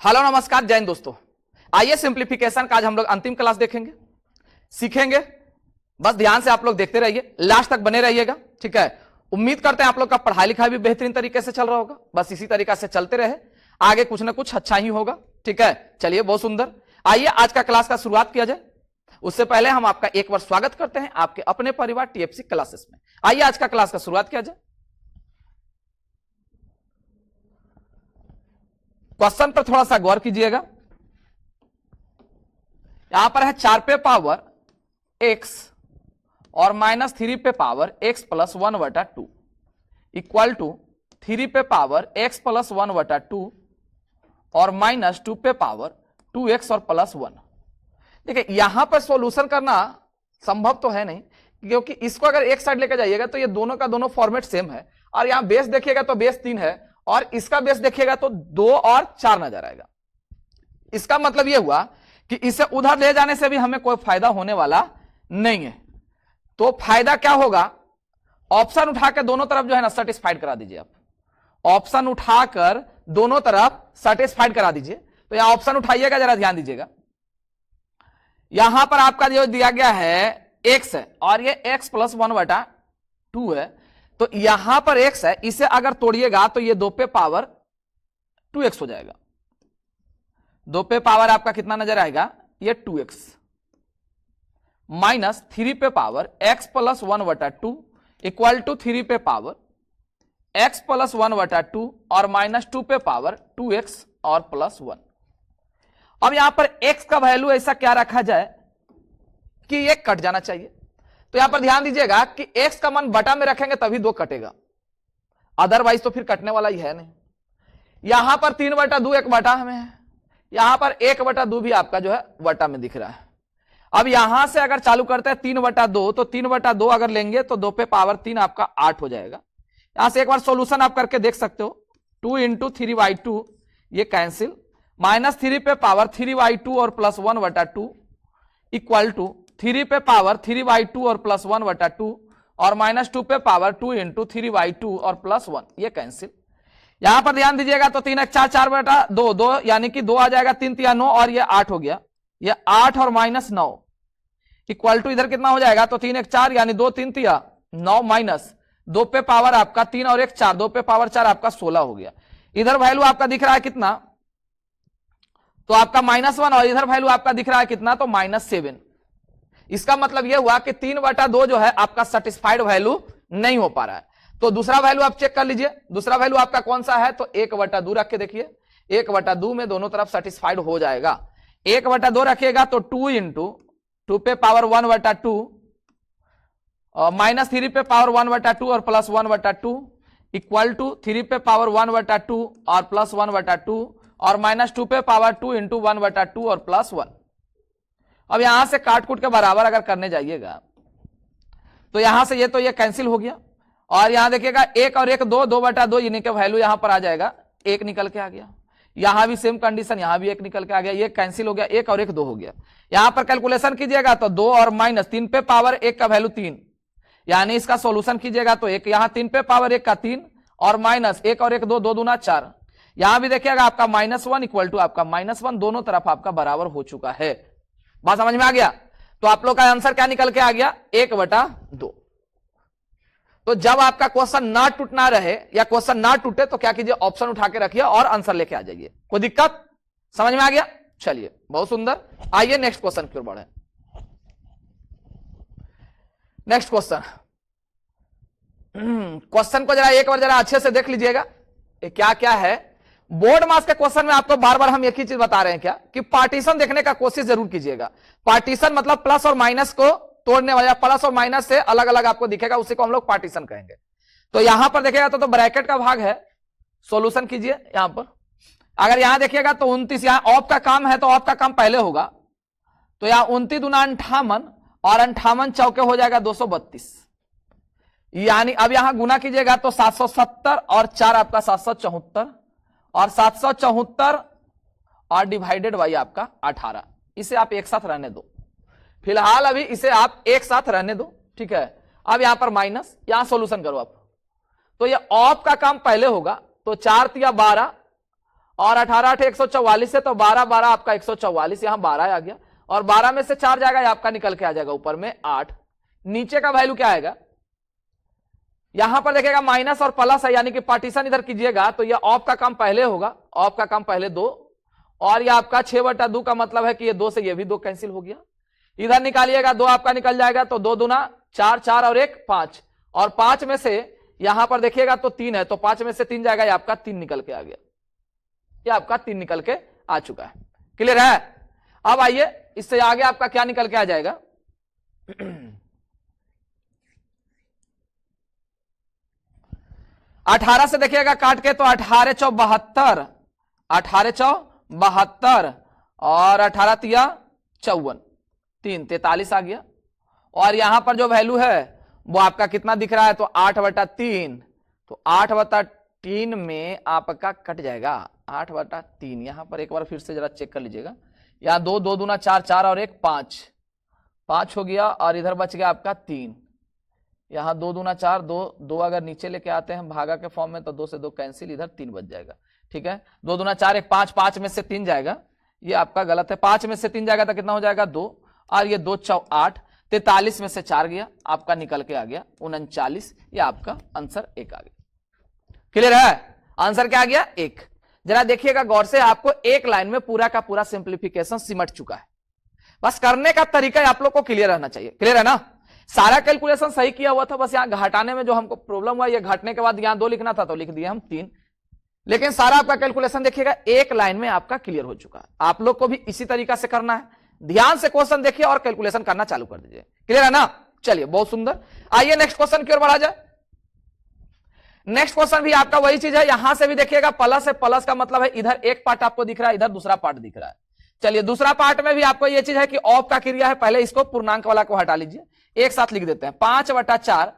Hello नमस्कार जय हिंद दोस्तों। आइए सिंप्लीफिकेशन का आज हम लोग अंतिम क्लास देखेंगे, सीखेंगे। बस ध्यान से आप लोग देखते रहिए, लास्ट तक बने रहिएगा, ठीक है। उम्मीद करते हैं आप लोग का पढ़ाई लिखाई भी बेहतरीन तरीके से चल रहा होगा। बस इसी तरीके से चलते रहे, आगे कुछ ना कुछ अच्छा ही होगा, ठीक है। चलिए बहुत सुंदर, आइए आज का क्लास का शुरुआत किया जाए। उससे पहले हम आपका एक बार स्वागत करते हैं आपके अपने परिवार टीएफसी क्लासेस में। आइए आज का क्लास का शुरुआत किया जाए। क्वेश्चन पर थोड़ा सा गौर कीजिएगा। यहां पर है 4 पे पावर x और -3 पे power x plus 1/2 equal to 3 पे पावर x प्लस 1/2 और -2 पे पावर 2x और प्लस 1। देखिए यहां पर सॉल्यूशन करना संभव तो है नहीं, क्योंकि इसको अगर एक साइड लेकर जाइएगा तो ये दोनों का दोनों फॉर्मेट सेम है, और यहां बेस देखिएगा तो बेस 3 है और इसका बेस देखिएगा तो 2 और 4 नजर आएगा। इसका मतलब यह हुआ कि इसे उधर ले जाने से भी हमें कोई फायदा होने वाला नहीं है। तो फायदा क्या होगा, ऑप्शन उठाकर दोनों तरफ जो है ना सेटिस्फाइड करा दीजिए। आप ऑप्शन उठाकर दोनों तरफ सेटिस्फाइड करा दीजिए। तो यहां ऑप्शन उठाइएगा, जरा ध्यान दीजिएगा। यहां पर आपका जो दिया गया है x है और ये x प्लस 1/2 है, तो यहां पर x है, इसे अगर तोड़िएगा तो ये 2 पे पावर 2x हो जाएगा। 2 पे पावर आपका कितना नजर आएगा, ये 2x माइनस 3 पे power x plus 1/2 equal to 3 पे पावर x प्लस 1/2 और -2 पे पावर 2x और प्लस 1। अब यहां पर x का वैल्यू ऐसा क्या रखा जाए कि ये कट जाना चाहिए। तो यहां पर ध्यान दीजिएगा कि x का मान बटा में रखेंगे तभी 2 कटेगा, अदरवाइज तो फिर कटने वाला ही है नहीं। यहां पर 3/2 एक बटा में है, यहां पर 1/2 भी आपका जो है बटा में दिख रहा है। अब यहां से अगर चालू करते हैं 3/2, तो 3/2 अगर लेंगे तो 2 पे पावर 3 आपका 8 हो जाएगा। यहां से एक बार सॉल्यूशन आप करके देख सकते हो। 2 × 3/2 ये कैंसिल, -3 पे पावर 3/2 और प्लस 1/2 इक्वल टू 3 पे पावर 3/2 और प्लस 1/2 और -2 पे पावर 2 × 3/2 और प्लस 1 ये कैंसिल। यहां पर ध्यान दीजिएगा तो 3 × 4 4/2 2 यानी कि 2 आ जाएगा, 3 × 9 और ये 8 हो गया। ये 8 और -9 इक्वल टू इधर कितना हो जाएगा, तो 3 × 4 यानी 2 3 × 9 माइनस 2 पे पावर आपका 3 और 1 4, 2 पे पावर 4 आपका 16 हो गया। इधर वैल्यू आपका दिख रहा है कितना, तो आपका -1 और इधर वैल्यू आपका दिख रहा है कितना, तो -7। इसका मतलब यह हुआ कि 3/2 जो है आपका सेटिस्फाइड वैल्यू नहीं हो पा रहा है। तो दूसरा वैल्यू आप चेक कर लीजिए। दूसरा वैल्यू आपका कौन सा है, तो 1/2 रख के देखिए। 1/2 में दोनों तरफ सेटिस्फाइड हो जाएगा। 1/2 रखिएगा तो 2 × 2 पे पावर 1/2 और -3 पे पावर 1/2 और प्लस 1/2 इक्वल टू 3 पे पावर 1/2 और प्लस 1/2 और -2 पे पावर 2 × 1/2 और प्लस 1। अब यहां से काट कूट के बराबर अगर करने जाइएगा तो यहां से ये तो ये कैंसिल हो गया, और यहां देखिएगा 1 और 1 2, 2/2 इन्हीं का वैल्यू यहां पर आ जाएगा, 1 निकल के आ गया। यहां भी सेम कंडीशन, यहां भी 1 निकल के आ गया, ये कैंसिल हो गया, 1 और 1 2 हो गया। यहां पर कैलकुलेशन कीजिएगा तो 2 और -3 पे पावर 1 का वैल्यू 3, यानी इसका सॉल्यूशन कीजिएगा तो 1 यहां 3 पे पावर 1 का 3 और -1 और 1 2, 2 दूना 4। यहां भी देखिएगा आपका -1 इक्वल टू आपका -1, दोनों तरफ आपका बराबर हो चुका है। बात समझ में आ गया। तो आप लोग का आंसर क्या निकल के आ गया, 1/2। तो जब आपका क्वेश्चन ना टूटना रहे या क्वेश्चन ना टूटे तो क्या कीजिए, ऑप्शन उठा के रखिए और आंसर लेके आ जाइए। कोई दिक्कत, समझ में आ गया। चलिए बहुत सुंदर, आइए नेक्स्ट क्वेश्चन की ओर बढ़े। नेक्स्ट क्वेश्चन, क्वेश्चन को जरा एक बार जरा अच्छे से देख लीजिएगा, ये क्या क्या है। बोर्ड मास के क्वेश्चन में आपको बार बार हम एक ही चीज बता रहे हैं क्या, कि पार्टीशन देखने का कोशिश जरूर कीजिएगा। पार्टीशन मतलब प्लस और माइनस को तोड़ने वाला, प्लस और माइनस से अलग अलग आपको दिखेगा, उसी को हम लोग पार्टीशन कहेंगे। तो यहां पर देखिएगा तो ब्रैकेट का भाग है, सॉल्यूशन कीजिए। यहां पर अगर यहां देखिएगा तो 29, यहां ऑफ का काम है तो ऑफ का काम पहले होगा, तो यहां 29 दूना 58 और 58 चौके हो जाएगा 232, यानी अब यहां गुना कीजिएगा तो 770 और 4 आपका 774 और 774 और डिवाइडेड बाई आपका 18। इसे आप एक साथ रहने दो, फिलहाल अभी इसे आप एक साथ रहने दो, ठीक है। अब यहां पर माइनस, यहां सॉल्यूशन करो आप, तो ये ऑफ का काम पहले होगा, तो 4 × 12 और 18 8 144 है, तो 12 12 आपका 144, यहां 12 आ गया, और 12 में से 4 जाएगा, आपका निकल के आ जाएगा ऊपर में 8। नीचे का वैल्यू क्या आएगा, यहां पर देखिएगा माइनस और प्लस है, यानी कि पार्टीशन इधर कीजिएगा तो ये ऑफ का काम पहले होगा, ऑफ का काम पहले 2, और ये आपका 6/2 का मतलब है कि ये 2 से ये भी 2 कैंसिल हो गया। इधर निकालिएगा 2 आपका निकल जाएगा, तो 2 दूना 4, 4 और 1 5, और 5 में से यहां पर देखिएगा तो 3 है, तो 5 में से 3 जाएगा, ये आपका 3 निकल के आ गया, ये आपका 3 निकल के आ चुका है। क्लियर है? अब आइए इससे आगे आपका क्या निकल के आ जाएगा। 18 से देखिएगा काट के, तो 18 चौ 72, 18 चौ 72 और 18 तिया 54, 3 43 आ गया। और यहां पर जो वैल्यू है वो आपका कितना दिख रहा है, तो 8/3, तो 8/3 में आपका कट जाएगा 8/3। यहां पर एक बार फिर से जरा चेक कर लीजिएगा, यहां 2 2 दूना 4, 4 और 1 5, 5 हो गया, और इधर बच गया आपका 3, यहां 2 दूना 4, 2 2 अगर नीचे लेके आते हैं भागा के फॉर्म में तो 2 से 2 कैंसिल, इधर 3 बच जाएगा। ठीक है, 2 दूना 4 1 5, 5 में से 3 जाएगा, ये आपका गलत है, 5 में से 3 जाएगा तो कितना हो जाएगा 2, और ये 2 चौ 8, 43 में से 4 गया, आपका निकल के आ गया 39, ये आपका आंसर 1 आ गया। क्लियर है? आंसर क्या आ गया 1। जरा देखिएगा गौर से, आपको एक लाइन में पूरा का पूरा सिंप्लीफिकेशन सिमट चुका है, बस करने का तरीका आप लोग को क्लियर रहना चाहिए। क्लियर है ना? सारा कैलकुलेशन सही किया हुआ था, बस यहां घटाने में जो हमको प्रॉब्लम हुआ, ये घटने के बाद यहां 2 लिखना था तो लिख दिया हम 3, लेकिन सारा आपका कैलकुलेशन देखिएगा एक लाइन में आपका क्लियर हो चुका है। आप लोग को भी इसी तरीका से करना है, ध्यान से क्वेश्चन देखिए और कैलकुलेशन करना चालू कर दीजिए। क्लियर है ना? चलिए बहुत सुंदर, आइए नेक्स्ट क्वेश्चन की ओर बढ़ा जाए। नेक्स्ट क्वेश्चन भी आपका वही चीज है, यहां से भी देखिएगा प्लस है, प्लस का मतलब है इधर एक पार्ट आपको दिख रहा है, इधर दूसरा पार्ट दिख रहा है। चलिए दूसरा पार्ट में भी आपको यह चीज है कि ऑफ का क्रिया है, पहले इसको पूर्णांक वाला को हटा लीजिए, एक साथ लिख देते हैं 5/4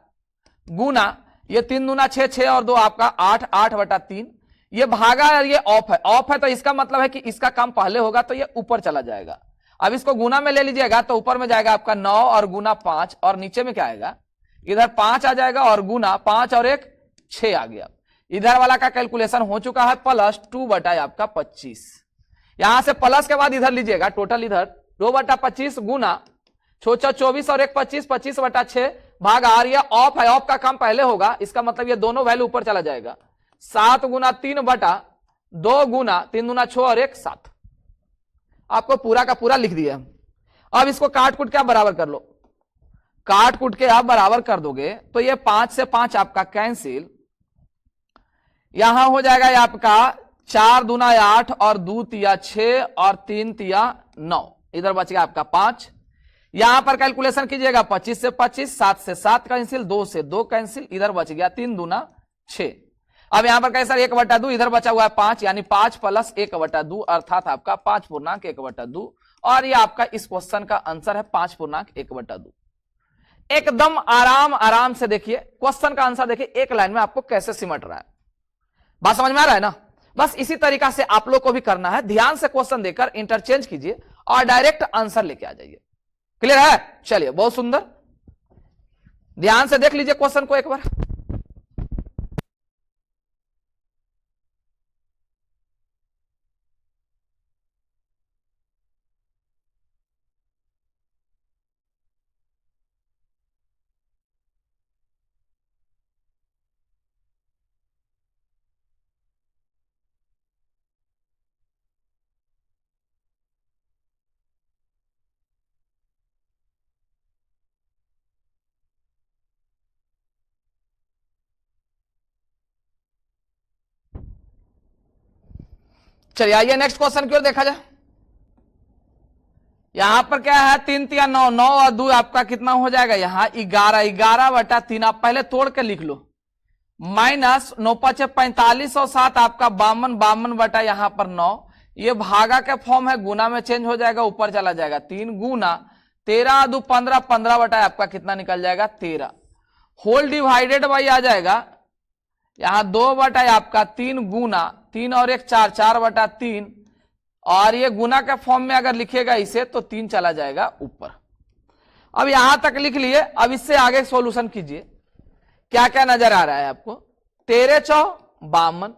गुना ये 3 दूना 6, 6 और 2 आपका 8, 8/3, ये भागा और ये ऑफ है, ऑफ है तो इसका मतलब है कि इसका काम पहले होगा तो ये ऊपर चला जाएगा। अब इसको गुना में ले लीजिएगा तो ऊपर में जाएगा आपका 9 और गुना 5, और नीचे में क्या आएगा, इधर 5 आ जाएगा और गुना 5 और 1 6 आ गया। इधर वाला का कैलकुलेशन हो चुका है +2/आपका 25। यहां से प्लस के बाद इधर लीजिएगा टोटल, इधर 2/25 गुना 24 और 1 25, 25/6 भाग आर, ये ऑफ है, ऑफ का काम पहले होगा, इसका मतलब ये दोनों वैल्यू ऊपर चला जाएगा, 7 गुना 3/2 गुना 3 दूना 6 और 1 7, आपको पूरा का पूरा लिख दिया। अब इसको काट कूट के आप बराबर कर लो, काट कूट के आप बराबर कर दोगे तो ये 5 से 5 आपका कैंसिल, यहां हो जाएगा ये आपका 4 दूना 8 और 2 तिया 6 और 3 तिया 9, इधर बच गया आपका 5। यहां पर कैलकुलेशन कीजिएगा 25 से 25, 7 से 7 कैंसिल, 2 से 2 कैंसिल, इधर बच गया 3 दूना 6। अब यहां पर कैसा 1/2, इधर बचा हुआ है 5, यानी 5 + 1/2 अर्थात आपका 5.1/2, और ये आपका इस क्वेश्चन का आंसर है 5.1/2। एकदम आराम आराम से देखिए क्वेश्चन का आंसर, देखिए एक लाइन में आपको कैसे सिमट रहा है, बात समझ में आ रहा है ना? बस इसी तरीका से आप लोग को भी करना है, ध्यान से क्वेश्चन देकर इंटरचेंज कीजिए और डायरेक्ट आंसर लेके आ जाइए। क्लियर है? चलिए बहुत सुंदर, ध्यान से देख लीजिए क्वेश्चन को एक बार। चलिए आइए नेक्स्ट क्वेश्चन की ओर देखा जाए। यहां पर क्या है 3 तिया 9, 9 और 2 आपका कितना हो जाएगा, यहां 11, 11/3 आप पहले तोड़ के लिख लो, माइनस 9 × 5 = 45 और 7 आपका 52, 52 यहां पर 9, ये भागा के फॉर्म है, गुना में चेंज हो जाएगा, ऊपर चला जाएगा 3 गुना 13 2 15, 15 आपका कितना निकल जाएगा 13, होल डिवाइडेड बाई आ जाएगा यहां 2 आपका 3 गुना 3 और 1 4, 4/3, और ये गुना के फॉर्म में अगर लिखिएगा इसे तो 3 चला जाएगा ऊपर। अब यहां तक लिख लिए, अब इससे आगे सॉल्यूशन कीजिए, क्या क्या नजर आ रहा है आपको, 13 × 4 = 52,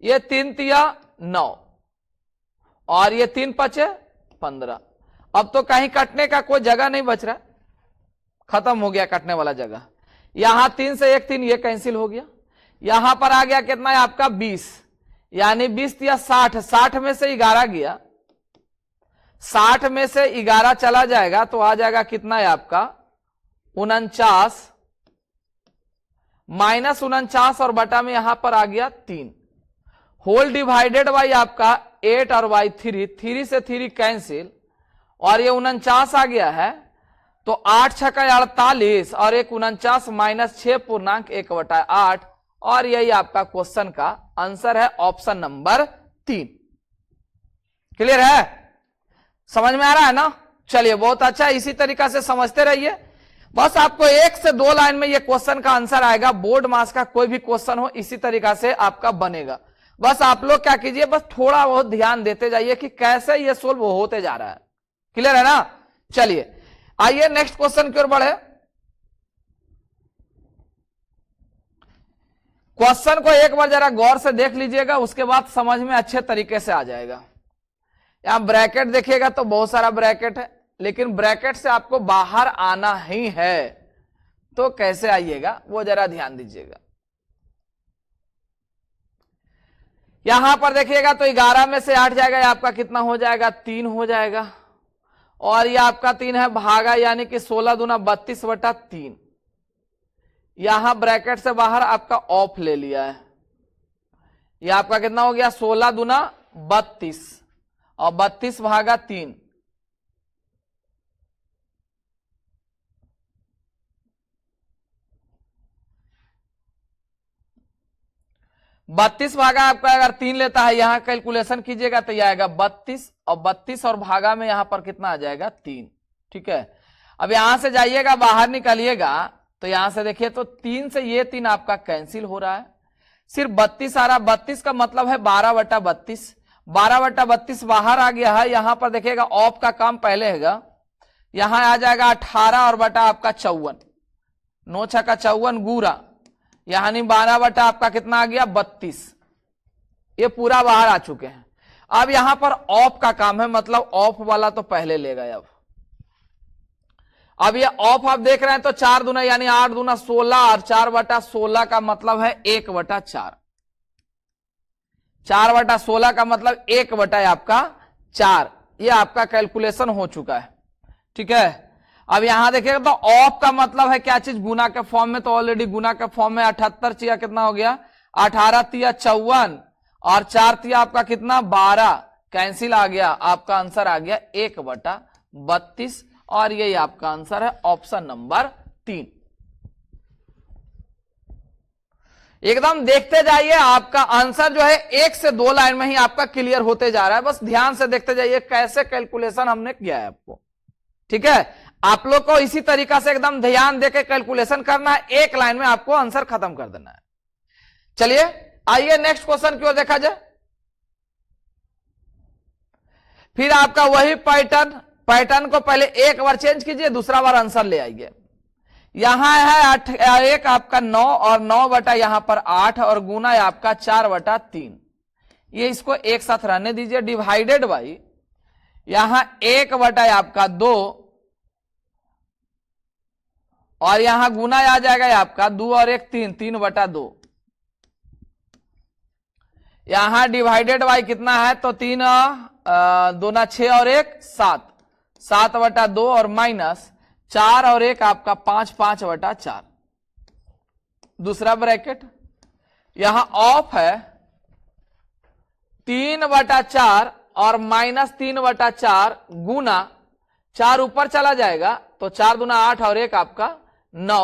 ये 3 तिया 9 और ये 3 5 15। अब तो कहीं कटने का कोई जगह नहीं बच रहा, खत्म हो गया कटने वाला जगह। यहां 3 से 1 3 ये कैंसिल हो गया। यहां पर आ गया कितना है आपका 20, यानी 20 या 60, 60 में से 11 गया, 60 में से 11 चला जाएगा तो आ जाएगा कितना है आपका 49, माइनस 49 और बटा में यहां पर आ गया 3, होल डिवाइडेड बाई आपका 8 और बाई 3, 3 से 3 कैंसिल और ये 49 आ गया है तो 8 6 का 48 और एक 49 माइनस 6.1/8 और यही आपका क्वेश्चन का आंसर है, ऑप्शन नंबर 3। क्लियर है, समझ में आ रहा है ना? चलिए बहुत अच्छा, इसी तरीका से समझते रहिए। बस आपको 1 से 2 लाइन में ये क्वेश्चन का आंसर आएगा। बोर्ड मास का कोई भी क्वेश्चन हो इसी तरीका से आपका बनेगा। बस आप लोग क्या कीजिए, बस थोड़ा बहुत ध्यान देते जाइए कि कैसे ये सोल्व होते जा रहा है। क्लियर है ना? चलिए आइए नेक्स्ट क्वेश्चन की ओर बढ़े। क्वेश्चन को एक बार जरा गौर से देख लीजिएगा, उसके बाद समझ में अच्छे तरीके से आ जाएगा। यहां ब्रैकेट देखिएगा तो बहुत सारा ब्रैकेट है, लेकिन ब्रैकेट से आपको बाहर आना ही है तो कैसे आइएगा वो जरा ध्यान दीजिएगा। यहां पर देखिएगा तो 11 में से 8 जाएगा, आपका कितना हो जाएगा 3 हो जाएगा और ये आपका 3 है भागा, यानी कि 16 दूना 32/3। यहां ब्रैकेट से बाहर आपका ऑफ ले लिया है, यह आपका कितना हो गया 16 दूना 32 और 32 भागा 3। बत्तीस भागा आपका अगर 3 लेता है, यहां कैलकुलेशन कीजिएगा तो यह आएगा 32 और 32 और भागा में यहां पर कितना आ जाएगा 3। ठीक है, अब यहां से जाइएगा बाहर निकलिएगा तो यहां से देखिए तो 3 से ये 3 आपका कैंसिल हो रहा है, सिर्फ 32 आ रहा। 32 का मतलब है 12/32, 12/32 बाहर आ गया है। यहां पर देखिएगा ऑफ का काम पहले हैगा, यहां आ जाएगा 18 और बटा आपका 54, 9 6 का 54 गुरा, यानी 12 बटा आपका कितना आ गया 32। ये पूरा बाहर आ चुके हैं। अब यहां पर ऑफ का काम है, मतलब ऑफ वाला तो पहले ले गए। अब ये ऑफ आप देख रहे हैं तो 4 दूना यानी 8 दूना 16 और 4/16 का मतलब है 1/4, 4/16 का मतलब 1/ आपका 4। ये आपका कैलकुलेशन हो चुका है। ठीक है, अब यहां देखिएगा तो ऑफ का मतलब है क्या चीज, गुना के फॉर्म में, तो ऑलरेडी गुना के फॉर्म में 78 चिया कितना हो गया 18 तिया 54 और 4 तिया आपका कितना 12, कैंसिल आ गया, आपका आंसर आ गया 1/32 और यही आपका आंसर है, ऑप्शन नंबर 3। एकदम देखते जाइए, आपका आंसर जो है 1 से 2 लाइन में ही आपका क्लियर होते जा रहा है। बस ध्यान से देखते जाइए कैसे कैलकुलेशन हमने किया है आपको। ठीक है, आप लोग को इसी तरीका से एकदम ध्यान देकर कैलकुलेशन करना है, 1 लाइन में आपको आंसर खत्म कर देना है। चलिए आइए नेक्स्ट क्वेश्चन की ओर देखा जाए। फिर आपका वही पैटर्न को पहले एक बार चेंज कीजिए, दूसरा बार आंसर ले आइए। यहां है 1 आपका 9 और 9 बटा यहां पर 8 और गुना है आपका 4/3। ये इसको एक साथ रहने दीजिए, डिवाइडेड बाई यहां 1/ आपका 2 और यहां गुना आ जाएगा आपका 2 और 1 3, 3/2। यहां डिवाइडेड बाई कितना है तो 3 2 6 और 1 7, 7/2 और माइनस 4 और 1 आपका 5, 5/4। दूसरा ब्रैकेट यहां ऑफ है 3/4 और माइनस 3/4 गुना 4 ऊपर चला जाएगा तो 4 दूना 8 और 1 आपका 9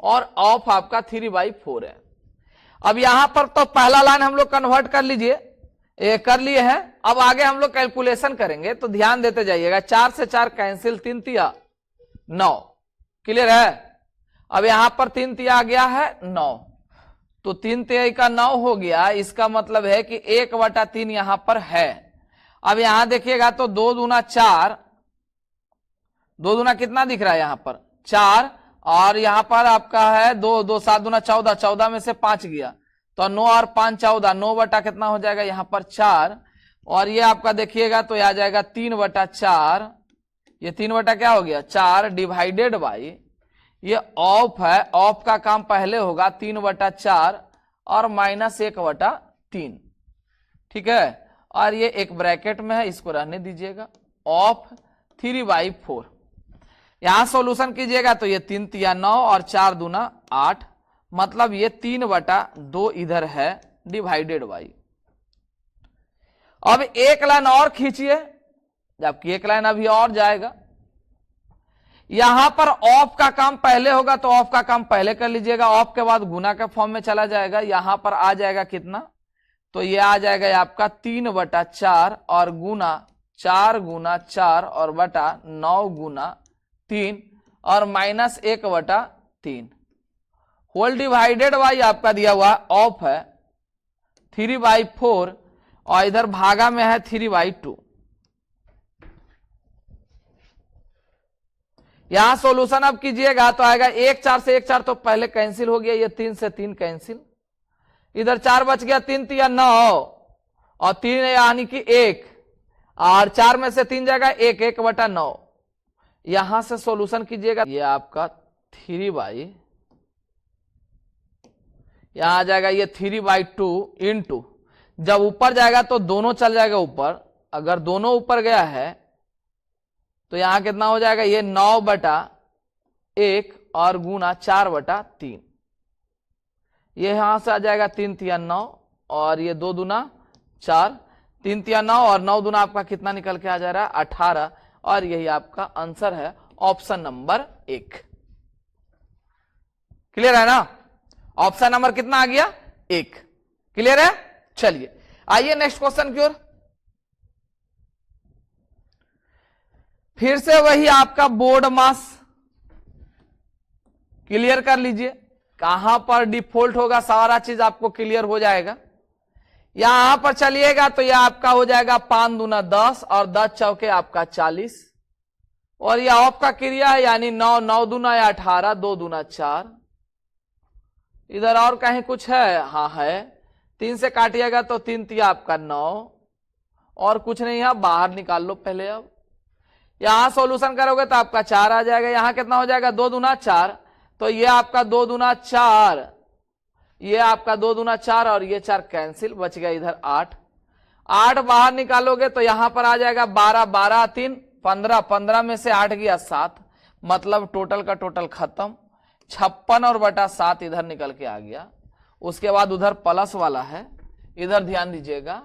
और ऑफ आपका 3/4 है। अब यहां पर तो पहला लाइन हम लोग कन्वर्ट कर लीजिए, कर लिए हैं। अब आगे हम लोग कैलकुलेशन करेंगे तो ध्यान देते जाइएगा। 4 से 4 कैंसिल, 3 तिया 9, क्लियर है। अब यहां पर 3 तिया आ गया है 9, तो 3 तिया का 9 हो गया, इसका मतलब है कि 1/3 यहां पर है। अब यहां देखिएगा तो 2 दूना 4, 2 दूना कितना दिख रहा है यहां पर 4 और यहां पर आपका है 2 2 7 दूना 14, 14 में से 5 गया तो तो 9 और 5 14, 9 बटा कितना हो जाएगा यहाँ पर 4, और ये आपका देखिएगा तो आ जाएगा 3 बटा 4, ये 3 बटा क्या हो गया 4 डिवाइडेड बाई, ये ऑफ है, ऑफ का काम पहले होगा 3 बटा 4 और -1 बटा 3, ठीक है, और ये एक ब्रैकेट में है, इसको रहने दीजिएगा, ऑफ 3/4। यहां सॉल्यूशन कीजिएगा तो ये 3 तिया 9 और 4 दूना 8, मतलब ये 3 बटा 2 इधर है डिवाइडेड बाई। अब एक लाइन और खींचिए, जबकि एक लाइन अभी और जाएगा। यहां पर ऑफ का काम पहले होगा तो ऑफ का काम पहले कर लीजिएगा, ऑफ के बाद गुना के फॉर्म में चला जाएगा। यहां पर आ जाएगा कितना, तो ये आ जाएगा आपका 3 बटा 4 और गुना 4 गुना 4 और बटा 9 गुना 3 और -1 बटा 3, होल डिवाइडेड बाई आपका दिया हुआ ऑफ है 3/4 और इधर भागा में है 3/2। यहां सॉल्यूशन अब कीजिएगा तो आएगा 1 4 से 1 4 तो पहले कैंसिल हो गया, ये 3 से 3 कैंसिल, इधर 4 बच गया, 3 तिया 9 और 3 यानी कि 1, और 4 में से 3 जाएगा 1, 1 बटा 9। यहां से सॉल्यूशन कीजिएगा, ये आपका 3/, यहां आ जाएगा ये 3/2 इंटू, जब ऊपर जाएगा तो दोनों चल जाएगा ऊपर, अगर दोनों ऊपर गया है तो यहां कितना हो जाएगा, ये 9 बटा 1 और गुना 4 बटा 3, ये यहां से आ जाएगा 3 तिया 9 और ये 2 दूना 4, 3 तिया 9 और 9 दूना आपका कितना निकल के आ जा रहा है 18, और यही आपका आंसर है ऑप्शन नंबर 1। क्लियर है ना, ऑप्शन नंबर कितना आ गया 1, क्लियर है। चलिए आइए नेक्स्ट क्वेश्चन की ओर। फिर से वही आपका बोर्ड मास क्लियर कर लीजिए, कहां पर डिफॉल्ट होगा सारा चीज आपको क्लियर हो जाएगा। यहां पर चलिएगा तो यह आपका हो जाएगा 5 दूना 10 और 10 चौके आपका 40, और यह ऑफ का क्रिया है यानी 9 9 दूना या 18, 2 दूना 4, इधर और कहीं कुछ है, हाँ है, 3 से काटिएगा तो 3 तिया आपका 9 और कुछ नहीं है, बाहर निकाल लो पहले। अब यहां सॉल्यूशन करोगे तो आपका 4 आ जाएगा, यहां कितना हो जाएगा 2 दूना 4, तो ये आपका 2 दूना 4, ये आपका 2 दूना 4 और ये 4 कैंसिल, बच गया इधर 8, 8 बाहर निकालोगे तो यहां पर आ जाएगा 12, 12 3 15, 15 में से 8 गया 7, मतलब टोटल का टोटल खत्म, 56 और बटा 7 इधर निकल के आ गया। उसके बाद उधर प्लस वाला है, इधर ध्यान दीजिएगा,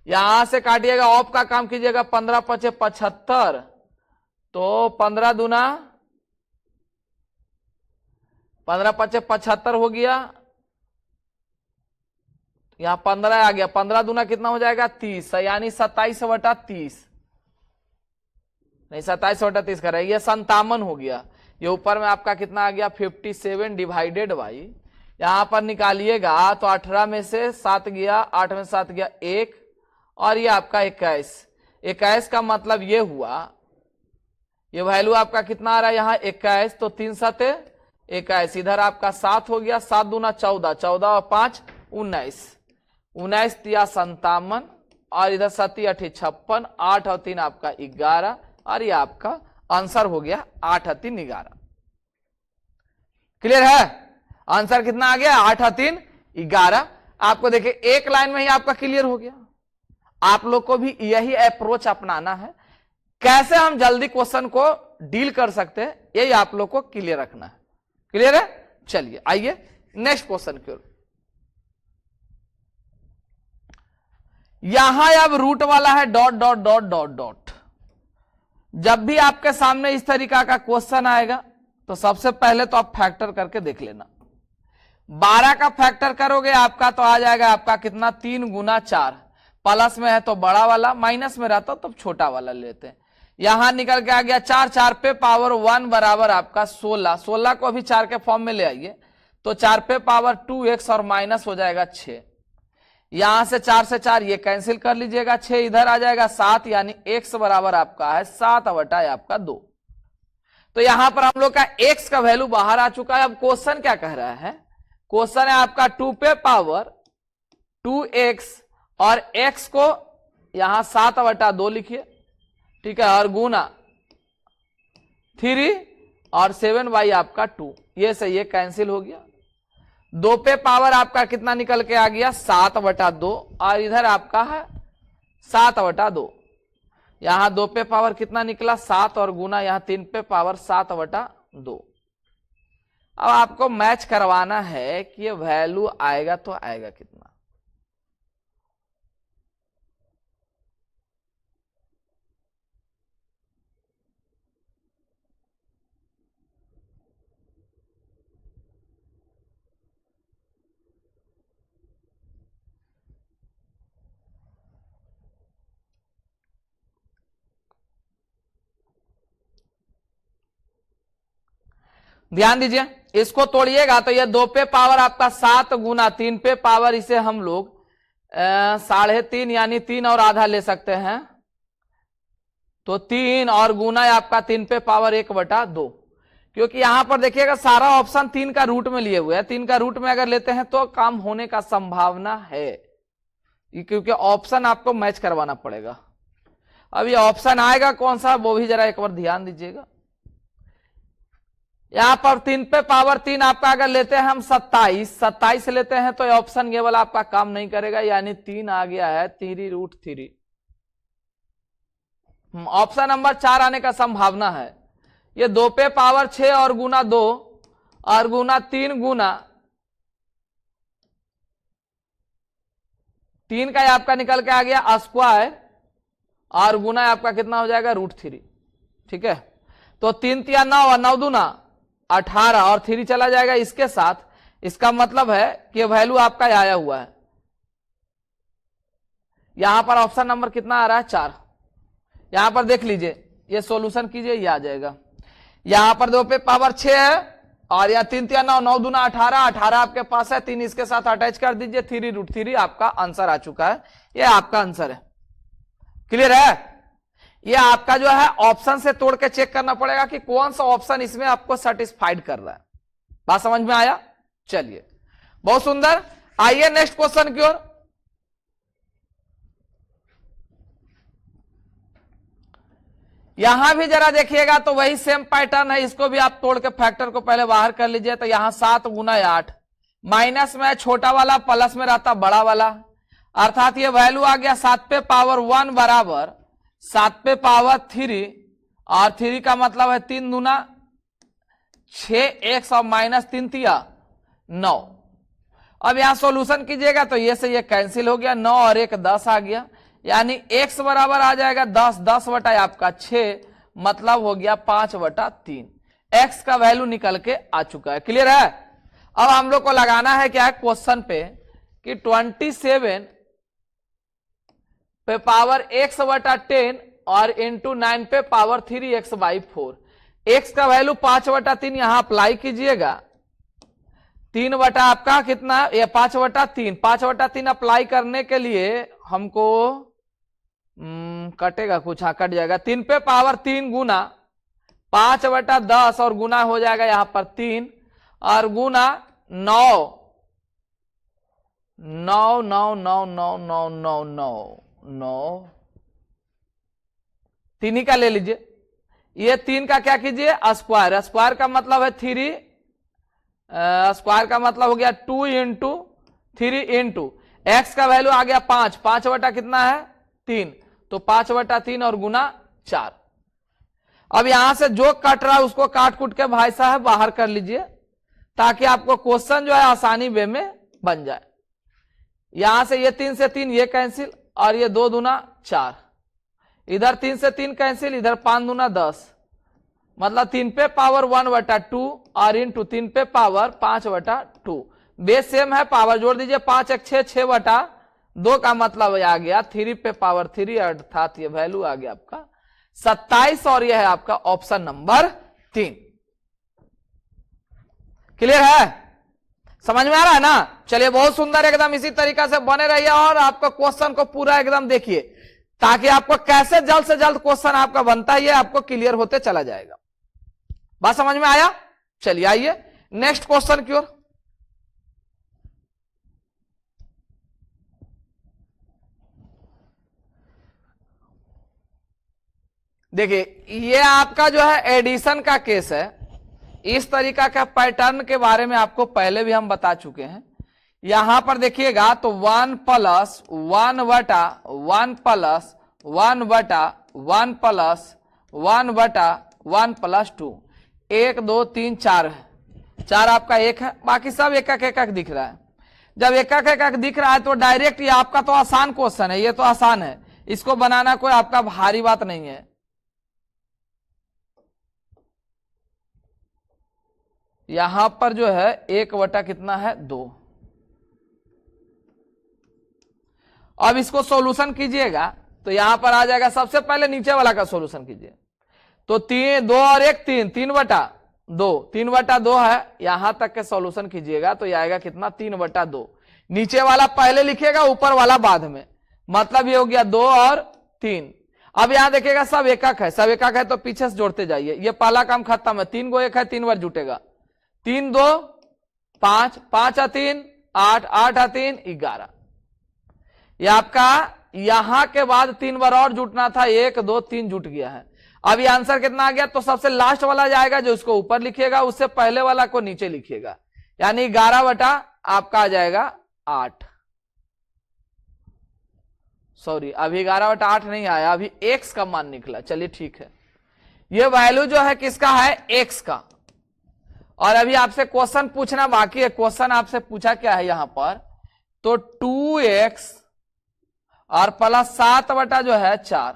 यहां से काटिएगा, ऑफ का काम कीजिएगा, 15 5 75, तो 15 दूना 15 5 75 हो गया, यहां 15 आ गया, 15 दूना कितना हो जाएगा 30, यानी 27 बटा 30, नहीं 27 बटा 30 कर रहा है, ये 57 हो गया। ये ऊपर में आपका कितना आ गया 57 डिवाइडेड बाई, यहां पर निकालिएगा तो 18 में से 7 गया, 8 में 7 गया 1, और ये आपका 21, 21 का मतलब ये हुआ, ये वैल्यू आपका कितना आ रहा है यहाँ 21, तो 3 7 21, इधर आपका 7 हो गया, 7 दूना 14, 14 और 5 19, 19 तिया 57 और इधर 7 8 56, 8 और 3 आपका 11, और ये आपका आंसर हो गया 8 और 3 11। क्लियर है, आंसर कितना आ गया 8 और 3 11। आपको देखिए एक लाइन में ही आपका क्लियर हो गया। आप लोग को भी यही अप्रोच अपनाना है, कैसे हम जल्दी क्वेश्चन को डील कर सकते हैं, यही आप लोग को क्लियर रखना है। क्लियर है, चलिए आइए नेक्स्ट क्वेश्चन की ओर। यहां अब रूट वाला है dot dot dot dot dot. जब भी आपके सामने इस तरीका का क्वेश्चन आएगा तो सबसे पहले तो आप फैक्टर करके देख लेना। 12 का फैक्टर करोगे आपका तो आ जाएगा आपका कितना 3 गुना 4, प्लस में है तो बड़ा वाला, माइनस में रहता तो छोटा वाला लेते हैं। यहां निकल के आ गया 4, 4 पे पावर 1 बराबर आपका 16, 16 को अभी 4 के फॉर्म में ले आइए तो 4 पे पावर 2x और माइनस हो जाएगा 6। यहां से 4 से 4 ये कैंसिल कर लीजिएगा, 6 इधर आ जाएगा 7, यानी x बराबर आपका है 7 बटा आपका 2। तो यहां पर हम लोग का x का वैल्यू बाहर आ चुका है। अब क्वेश्चन क्या कह रहा है, क्वेश्चन है आपका 2 पे पावर 2x और x को यहां 7/2 लिखिए, ठीक है, और गुना 3 और 7 आपका 2, ये सही है, कैंसिल हो गया। 2 पे पावर आपका कितना निकल के आ गया 7/2 और इधर आपका है 7/2। यहां 2 पे पावर कितना निकला 7 और गुना यहां 3 पे पावर 7/2। अब आपको मैच करवाना है कि ये वैल्यू आएगा तो आएगा कितना। ध्यान दीजिए, इसको तोड़िएगा तो ये 2 पे पावर आपका 7 गुना 3 पे पावर, इसे हम लोग 3.5 यानी 3 और आधा ले सकते हैं, तो 3 और गुना आपका 3 पे पावर 1/2, क्योंकि यहां पर देखिएगा सारा ऑप्शन 3 का रूट में लिए हुए हैं। 3 का रूट में अगर लेते हैं तो काम होने का संभावना है, क्योंकि ऑप्शन आपको मैच करवाना पड़ेगा। अब ये ऑप्शन आएगा कौन सा वो भी जरा एक बार ध्यान दीजिएगा। यहां पर 3 पे पावर 3 आपका अगर लेते हैं हम 27 लेते हैं तो ऑप्शन ये वाला आपका काम नहीं करेगा, यानी 3 आ गया है 3√3। ऑप्शन नंबर 4 आने का संभावना है। ये 2 पे पावर 6 और गुना 2 और गुना 3 गुना 3 का आपका निकल के आ गया स्क्वायर और गुना आपका कितना हो जाएगा √3, ठीक है। तो 3 तिया 9 और 9 दूना 18 और 3 चला जाएगा इसके साथ। इसका मतलब है कि वैल्यू आपका आया हुआ है। यहां पर ऑप्शन नंबर कितना आ रहा है 4। यहां पर देख लीजिए, ये सॉल्यूशन कीजिए, ये आ जाएगा। यहां पर 2 पे पावर 6 है और यह 3 तिया 9, 9 दूना 18, 18 आपके पास है, 3 इसके साथ अटैच कर दीजिए, 3√3 आपका आंसर आ चुका है। ये आपका आंसर है। क्लियर है? ये आपका जो है ऑप्शन से तोड़ के चेक करना पड़ेगा कि कौन सा ऑप्शन इसमें आपको सेटिस्फाइड कर रहा है। बात समझ में आया? चलिए, बहुत सुंदर। आइए नेक्स्ट क्वेश्चन की ओर। यहां भी जरा देखिएगा तो वही सेम पैटर्न है, इसको भी आप तोड़ के फैक्टर को पहले बाहर कर लीजिए। तो यहां 7 गुना 8, माइनस में छोटा वाला प्लस में रहता बड़ा वाला, अर्थात ये वैल्यू आ गया 7 पे पावर 1 बराबर 7 पे पावर 3 और 3 का मतलब है 3 दूना 6x और माइनस 3 तिया 9। अब यहां सॉल्यूशन कीजिएगा तो ये से ये कैंसिल हो गया, 9 और 1 10 आ गया, यानी x बराबर आ जाएगा 10, 10 बटा आपका 6, मतलब हो गया 5/3। x का वैल्यू निकल के आ चुका है। क्लियर है? अब हम लोग को लगाना है क्या है क्वेश्चन पे कि 27 पे पावर x/10 और इंटू 9 पे पावर 3x/4। x का वैल्यू 5/3 यहां अप्लाई कीजिएगा, 3 बटा आपका कितना, ये 5/3, 5/3 अप्लाई करने के लिए हमको कटेगा कुछ, हाँ कट जाएगा। 3 पे पावर 3 गुना 5/10 और गुना हो जाएगा यहां पर 3 और गुना 9 9 9 9 9 9 9 9 9 3 ही का ले लीजिए। ये 3 का क्या कीजिए स्क्वायर, स्क्वायर का मतलब है 3, स्क्वायर का मतलब हो गया 2 इंटू 3 इंटू एक्स का वैल्यू आ गया 5, 5 बटा कितना है 3, तो 5/3 और गुना 4। अब यहां से जो कट रहा है उसको काट कूट के भाई साहब बाहर कर लीजिए, ताकि आपको क्वेश्चन जो है आसानी वे में बन जाए। यहां से ये 3 से 3 ये कैंसिल और ये 2 दूना 4, इधर 3 से 3 कैंसिल, इधर 5 दूना 10, मतलब 3 पे पावर 1/2 और इंटू 3 पे पावर 5/2। बेस सेम है, पावर जोड़ दीजिए, 5 1 6, 6/2 का मतलब आ गया 3 पे पावर 3, अर्थात ये वैल्यू आ गया आपका 27 और यह है आपका ऑप्शन नंबर 3। क्लियर है? समझ में आ रहा है ना? चलिए, बहुत सुंदर, एकदम इसी तरीका से बने रहिए और आपका क्वेश्चन को पूरा एकदम देखिए, ताकि आपको कैसे जल्द से जल्द क्वेश्चन आपका बनता है ये आपको क्लियर होते चला जाएगा। बात समझ में आया? चलिए आइए नेक्स्ट क्वेश्चन की ओर। देखिए ये आपका जो है एडिशन का केस है। इस तरीका का पैटर्न के बारे में आपको पहले भी हम बता चुके हैं। यहां पर देखिएगा तो 1 प्लस 1 बटा 1 प्लस 1 बटा 1 प्लस 1 बटा 1 प्लस 2, 1 2 3 4 है, 4 आपका 1 है, बाकी सब एक एक दिख रहा है। जब एक एक दिख रहा है तो डायरेक्ट ये आपका तो आसान क्वेश्चन है, ये तो आसान है, इसको बनाना कोई आपका भारी बात नहीं है। यहां पर जो है 1 बटा कितना है 2। अब इसको सॉल्यूशन कीजिएगा तो यहां पर आ जाएगा, सबसे पहले नीचे वाला का सॉल्यूशन कीजिए तो 3 2 और 1 3, 3 बटा 2, 3 बटा 2 है, यहां तक के सॉल्यूशन कीजिएगा तो यह आएगा कितना 3 बटा 2। नीचे वाला पहले लिखिएगा, ऊपर वाला बाद में, मतलब ये हो गया 2 और 3। अब यहां देखिएगा सब एकक है, सब एकक है तो पीछे से जोड़ते जाइए, ये पहला काम खत्म है। 3 को 1 है, 3 बार जुटेगा, 3 2 5, 5 आ 3 8, 8 आ 3 11। ये आपका यहां के बाद 3 बार और जुटना था, 1 2 3 जुट गया है। अब ये आंसर कितना आ गया, तो सबसे लास्ट वाला जाएगा जो इसको ऊपर लिखिएगा, उससे पहले वाला को नीचे लिखिएगा, यानी 11 बटा आपका आ जाएगा 8। सॉरी, अभी 11 बटा 8 नहीं आया, अभी x का मान निकला। चलिए ठीक है, ये वैल्यू जो है किसका है, x का। और अभी आपसे क्वेश्चन पूछना बाकी है। क्वेश्चन आपसे पूछा क्या है यहां पर, तो 2x और प्लस 7 बटा जो है 4,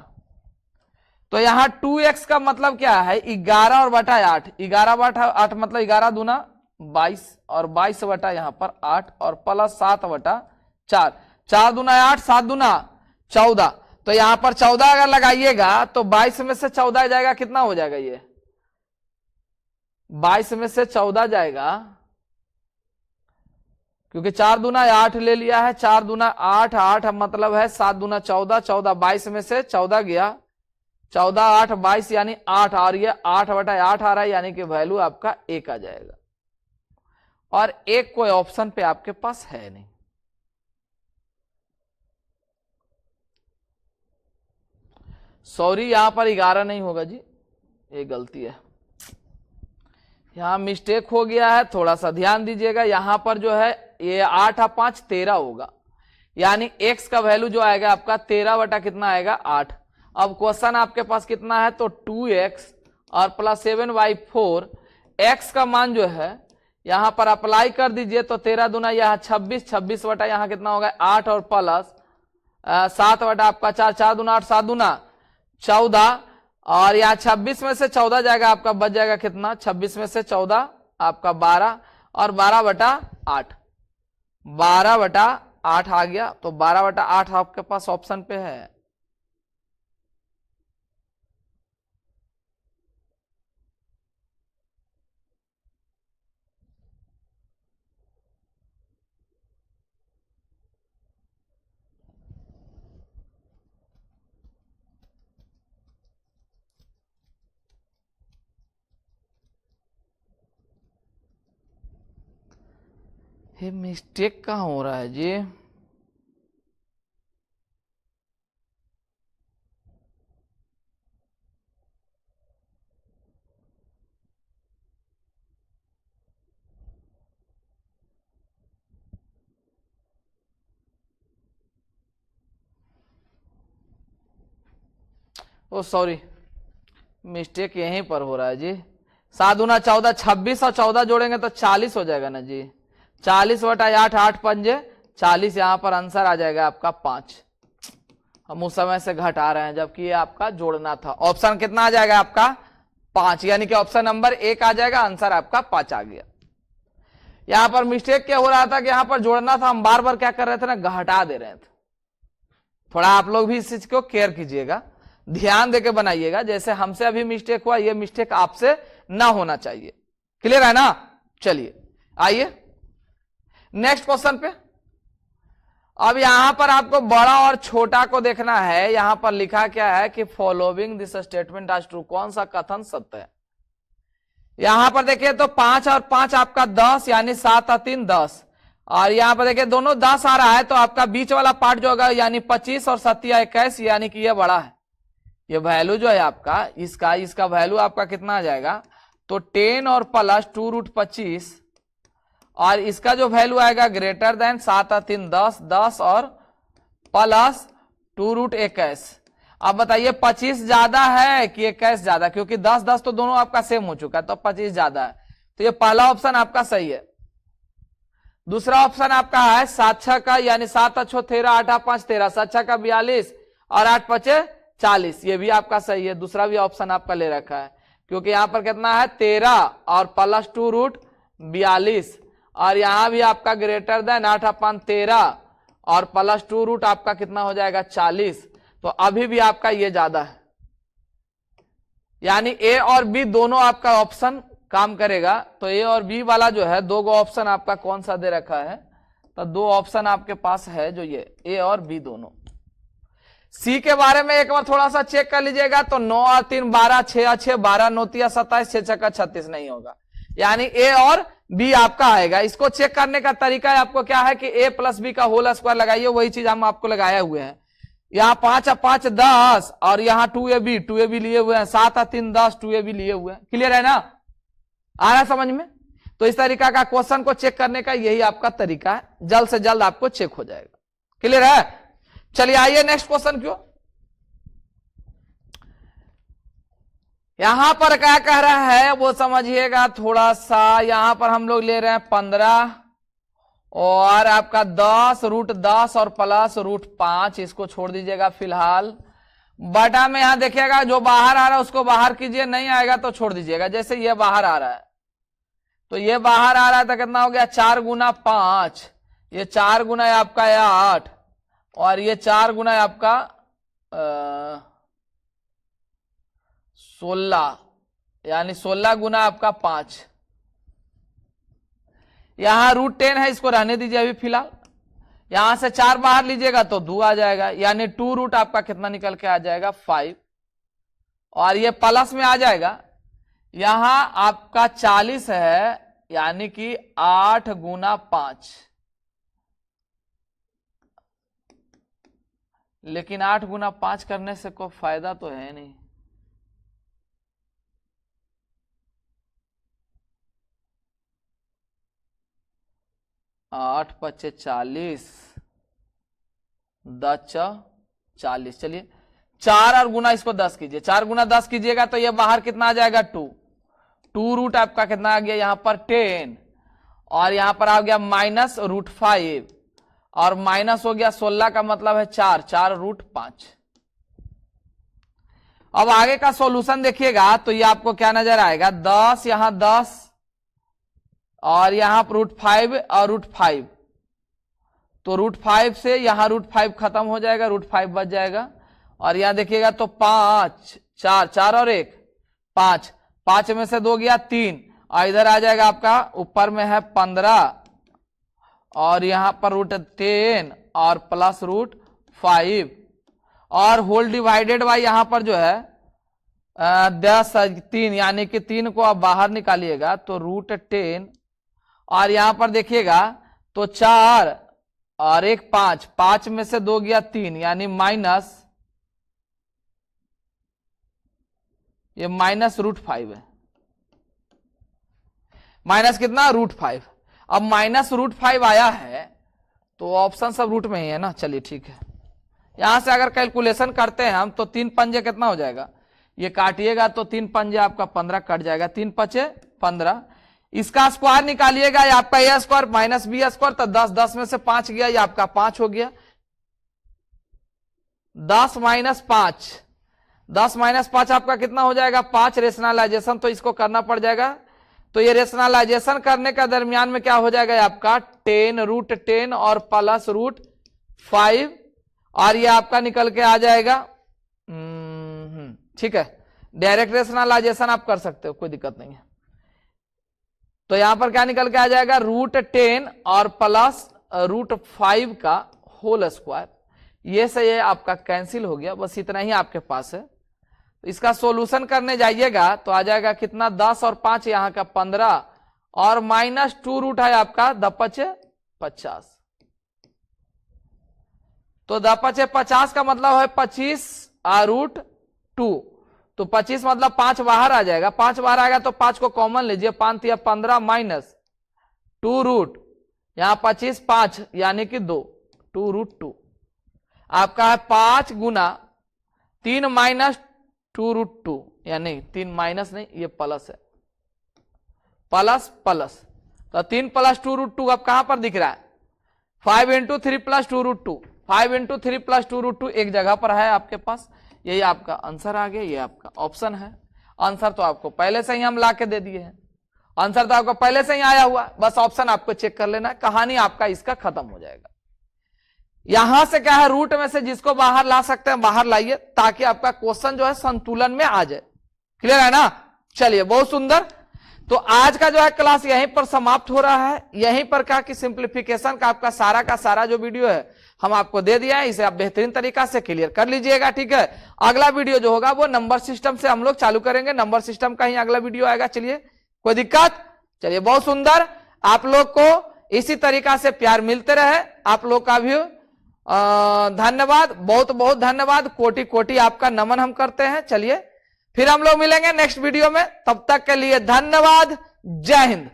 तो यहां 2x का मतलब क्या है 11 और बटा 8, 11 बटा 8 मतलब 11 दूना 22 और 22 बटा यहां पर 8 और प्लस 7 बटा 4, 4 दूना 8, 7 दूना 14। तो यहां पर 14 अगर लगाइएगा तो 22 में से 14 जाएगा, कितना हो जाएगा, ये 22 में से 14 जाएगा, क्योंकि 4 दूना 8 ले लिया है, 4 दूना 8, 8 मतलब है 7 दूना 14, 14 22 में से 14 गया, 14 8 22 यानी 8, और ये 8 बटा 8 आ रहा है, यानी कि वैल्यू आपका 1 आ जाएगा। और एक कोई ऑप्शन पे आपके पास है नहीं। सॉरी, यहां पर 11 नहीं होगा जी, ये गलती है, यहां मिस्टेक हो गया है, थोड़ा सा ध्यान दीजिएगा। यहां पर जो है ये 8 और 5 13 होगा, यानी x का वैल्यू जो आएगा आपका 13 बटा कितना आएगा 8। अब क्वेश्चन आपके पास कितना है, तो 2x और प्लस 7/4, x का मान जो है यहां पर अप्लाई कर दीजिए तो 13 दूना यहां 26, 26 बटा यहां कितना होगा 8 और प्लस 7 बटा आपका 4, 4 दूना 8, 7 दूना 14, और यहाँ 26 में से 14 जाएगा आपका, बच जाएगा कितना, 26 में से 14 आपका 12 और 12 बटा 8, 12 बटा 8 आ गया। तो 12 बटा 8 आपके पास ऑप्शन पे है। ये मिस्टेक कहाँ हो रहा है जी, ओ सॉरी, मिस्टेक यहीं पर हो रहा है जी। 7 दूना 14, 26 और 14 जोड़ेंगे तो 40 हो जाएगा ना जी, 40 बटा 8, 8 पंजे 40, यहां पर आंसर आ जाएगा आपका 5। हम उस समय से घटा रहे हैं जबकि ये आपका जोड़ना था। ऑप्शन कितना आ जाएगा आपका 5, यानी कि ऑप्शन नंबर 1 आ जाएगा, आंसर आपका 5 आ गया। यहां पर मिस्टेक क्या हो रहा था कि यहां पर जोड़ना था, हम बार बार क्या कर रहे थे ना, घटा दे रहे थे। थोड़ा आप लोग भी इस चीज को केयर कीजिएगा, ध्यान देके बनाइएगा, जैसे हमसे अभी मिस्टेक हुआ, ये मिस्टेक आपसे ना होना चाहिए। क्लियर है ना। चलिए आइए नेक्स्ट क्वेश्चन पे। अब यहां पर आपको बड़ा और छोटा को देखना है। यहां पर लिखा क्या है कि following this statement as true, कौन सा कथन सत्य है। यहां पर देखिए तो 5 और 5 आपका 10, यानी 7 और 3 10, और यहां पर देखिए दोनों 10 आ रहा है, तो आपका बीच वाला पार्ट जो होगा यानी 25 और 7 21, यानी कि यह बड़ा है, ये वैल्यू जो है आपका इसका वैल्यू आपका कितना आ जाएगा, तो 10 और प्लस 2√25 और इसका जो वैल्यू आएगा ग्रेटर देन 7 और 3 10, 10 और प्लस 2√21। अब बताइए 25 ज्यादा है कि 21 ज्यादा, क्योंकि 10 10 तो दोनों आपका सेम हो चुका है, तो 25 ज्यादा है, तो ये पहला ऑप्शन आपका सही है। दूसरा ऑप्शन आपका है 7 6 का, यानी 7 अच्छो 13, 8 5 13, 7 6 का 42 और 8 5 40, ये भी आपका सही है। दूसरा भी ऑप्शन आपका ले रखा है, क्योंकि यहां पर कितना है 13 और प्लस 2√42 और यहां भी आपका ग्रेटर देन 8 5 13 और प्लस 2 आपका कितना हो जाएगा 40, तो अभी भी आपका ये ज्यादा है, यानी ए और बी दोनों आपका ऑप्शन काम करेगा। तो ए और बी वाला जो है दो गो ऑप्शन आपका कौन सा दे रखा है, तो दो ऑप्शन आपके पास है जो ये ए और बी दोनों। सी के बारे में एक बार थोड़ा सा चेक कर लीजिएगा, तो 9 और 3 12, 6 और 6 12, 9 3 27, 6 6 36 नहीं होगा, यानी ए और बी आपका आएगा। इसको चेक करने का तरीका है आपको क्या है कि ए प्लस बी का होल स्क्वायर लगाइए, वही चीज हम आपको लगाए हुए हैं। यहाँ 5 और 5 10 और यहाँ 2ab लिए हुए हैं, 7 और 3 10, 2ab लिए हुए हैं। क्लियर है ना, आ रहा है समझ में? तो इस तरीका का क्वेश्चन को चेक करने का यही आपका तरीका है, जल्द से जल्द आपको चेक हो जाएगा। क्लियर है? चलिए आइए नेक्स्ट क्वेश्चन क्यों, यहां पर क्या कह रहा है वो समझिएगा थोड़ा सा। यहां पर हम लोग ले रहे हैं 15 और आपका 10 √10 और प्लस √5, इसको छोड़ दीजिएगा फिलहाल। बटा में यहां देखिएगा जो बाहर आ रहा है उसको बाहर कीजिए, नहीं आएगा तो छोड़ दीजिएगा। जैसे ये बाहर आ रहा है, तो ये बाहर आ रहा है तो कितना हो गया 4 गुना 5, ये 4 गुना है आपका 8 और ये 4 गुना है आपका 16, यानी 16 गुना आपका 5। यहां √10 है, इसको रहने दीजिए अभी फिलहाल। यहां से 4 बाहर लीजिएगा तो 2 आ जाएगा, यानी 2 आपका कितना निकल के आ जाएगा 5 और ये प्लस में आ जाएगा। यहां आपका 40 है, यानी कि 8 गुना 5, लेकिन 8 गुना 5 करने से कोई फायदा तो है नहीं। आठ 5 40, 10 40। चलिए 4 और गुना इसको 10 कीजिए, 4 गुना 10 कीजिएगा तो ये बाहर कितना आ जाएगा 2 आपका कितना आ गया यहां पर 10 और यहां पर आ गया माइनस √5 और माइनस हो गया 16 का मतलब है 4 √5। अब आगे का सॉल्यूशन देखिएगा तो ये आपको क्या नजर आएगा, 10 यहां 10 और यहां पर √5 और √5, तो √5 से यहां √5 खत्म हो जाएगा, √5 बच जाएगा। और यहां देखिएगा तो 5 4 और 1 5, 5 में से 2 गया 3 और इधर आ जाएगा आपका ऊपर में है 15 और यहां पर √10 और प्लस √5 और होल डिवाइडेड बाई यहां पर जो है 10 3, यानी कि 3 को आप बाहर निकालिएगा तो √10 और यहां पर देखिएगा तो 4 और 1 5, 5 में से 2 गया 3, यानी माइनस, ये माइनस √5 है, माइनस कितना √5। अब माइनस √5 आया है तो ऑप्शन सब रूट में ही है ना। चलिए ठीक है, यहां से अगर कैलकुलेशन करते हैं हम तो 3 पंजे कितना हो जाएगा, ये काटिएगा तो 3 पंजे आपका 15 कट जाएगा, 3 5 15। इसका स्क्वायर निकालिएगा, ये आपका ए स्क्वायर माइनस बी स्क्वायर, तो 10 10 में से 5 गया, ये आपका 5 हो गया। 10 माइनस 5, 10 माइनस 5 आपका कितना हो जाएगा 5। रेशनलाइजेशन तो इसको करना पड़ जाएगा, तो ये रेशनलाइजेशन करने का दरमियान में क्या हो जाएगा आपका 10 √10 और प्लस √5 और ये आपका निकल के आ जाएगा। ठीक है, डायरेक्ट रेशनलाइजेशन आप कर सकते हो, कोई दिक्कत नहीं है। तो यहां पर क्या निकल के आ जाएगा √10 और प्लस √5 का होल स्क्वायर, ये से ये आपका कैंसिल हो गया, बस इतना ही आपके पास है। तो इसका सॉल्यूशन करने जाइएगा तो आ जाएगा कितना 10 और 5 यहां का 15 और माइनस 2 है आपका 10 5 50, तो 10 5 50 का मतलब है 25 √2 2, तो 25 मतलब 5 बाहर आ जाएगा, 5 बाहर आएगा तो 5 को कॉमन लीजिए, 5 या 15 माइनस 2 रूट, यहां 25 5 यानी कि 2, 2 रूट 2 आपका है 5 गुना 3 माइनस 2 रूट 2, यानी 3 माइनस नहीं, ये प्लस है, प्लस प्लस, तो 3 प्लस 2 रूट 2 अब कहां पर दिख रहा है, 5 into 3 plus 2 root 2, 5 into 3 plus 2 root 2 एक जगह पर है आपके पास, यही आपका आंसर आ गया, ये आपका ऑप्शन है। आंसर तो आपको पहले से ही हम ला के दे दिए हैं, आंसर तो आपको पहले से ही आया हुआ, बस ऑप्शन आपको चेक कर लेना है, कहानी आपका इसका खत्म हो जाएगा। यहां से क्या है, रूट में से जिसको बाहर ला सकते हैं बाहर लाइए, ताकि आपका क्वेश्चन जो है संतुलन में आ जाए। क्लियर है ना? चलिए, बहुत सुंदर। तो आज का जो है क्लास यहीं पर समाप्त हो रहा है। यहीं पर क्या कि सिंप्लीफिकेशन का सारा जो वीडियो है हम आपको दे दिया है, इसे आप बेहतरीन तरीका से क्लियर कर लीजिएगा। ठीक है, अगला वीडियो जो होगा वो नंबर सिस्टम से हम लोग चालू करेंगे, नंबर सिस्टम का ही अगला वीडियो आएगा। चलिए, कोई दिक्कत? चलिए, बहुत सुंदर। आप लोग को इसी तरीका से प्यार मिलते रहे, आप लोग का भी धन्यवाद, बहुत बहुत धन्यवाद, कोटि कोटि आपका नमन हम करते हैं। चलिए, फिर हम लोग मिलेंगे नेक्स्ट वीडियो में, तब तक के लिए धन्यवाद, जय हिंद।